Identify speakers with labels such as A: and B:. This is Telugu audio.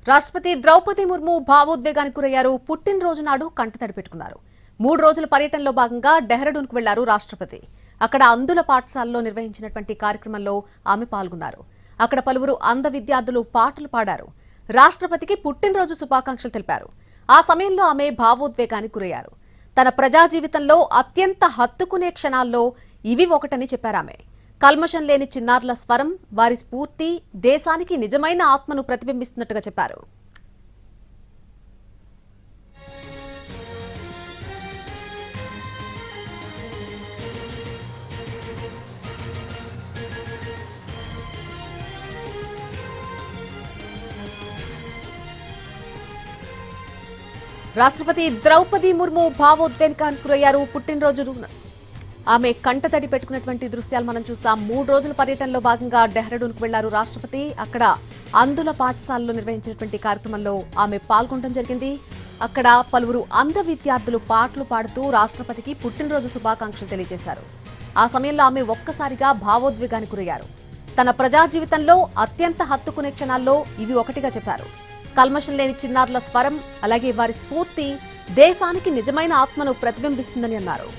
A: రాష్ట్రపతి ద్రౌపది ముర్ము భావోద్వేగానికి గురయ్యారు. పుట్టినరోజు నాడు కంటతడి పెట్టుకున్నారు. 3 రోజుల పర్యటనలో భాగంగా డెహ్రాడూన్కు వెళ్లారు రాష్ట్రపతి. అక్కడ అంధుల పాఠశాలలో నిర్వహించినటువంటి కార్యక్రమంలో ఆమె పాల్గొన్నారు. అక్కడ పలువురు అంధ విద్యార్థులు పాటలు పాడారు. రాష్ట్రపతికి పుట్టినరోజు శుభాకాంక్షలు తెలిపారు. ఆ సమయంలో ఆమె భావోద్వేగానికి గురయ్యారు. తన ప్రజా జీవితంలో అత్యంత హత్తుకునే క్షణాల్లో ఇవి ఒకటని చెప్పారామె. కల్మషం లేని చిన్నారుల స్వరం, వారి స్ఫూర్తి దేశానికి నిజమైన ఆత్మను ప్రతిబింబిస్తున్నట్టుగా చెప్పారు. రాష్ట్రపతి ద్రౌపది ముర్ము భావోద్వేగానికి గురయ్యారు. పుట్టినరోజు ఆమె కంటతడి పెట్టుకున్నటువంటి దృశ్యాలు మనం చూసాం. 3 రోజుల పర్యటనలో భాగంగా డెహ్రాడూన్కు వెళ్లారు రాష్ట్రపతి. అక్కడ అంధుల పాఠశాలలో నిర్వహించినటువంటి కార్యక్రమంలో ఆమె పాల్గొనడం జరిగింది. అక్కడ పలువురు అంధ విద్యార్థులు పాటలు పాడుతూ రాష్ట్రపతికి పుట్టినరోజు శుభాకాంక్షలు తెలియజేశారు. ఆ సమయంలో ఆమె ఒక్కసారిగా భావోద్వేగానికి గురయ్యారు. తన ప్రజా జీవితంలో అత్యంత హత్తుకునే క్షణాల్లో ఇవి ఒకటిగా చెప్పారు. కల్మషం లేని చిన్నారుల స్వరం, అలాగే వారి స్ఫూర్తి దేశానికి నిజమైన ఆత్మను ప్రతిబింబిస్తుందని అన్నారు.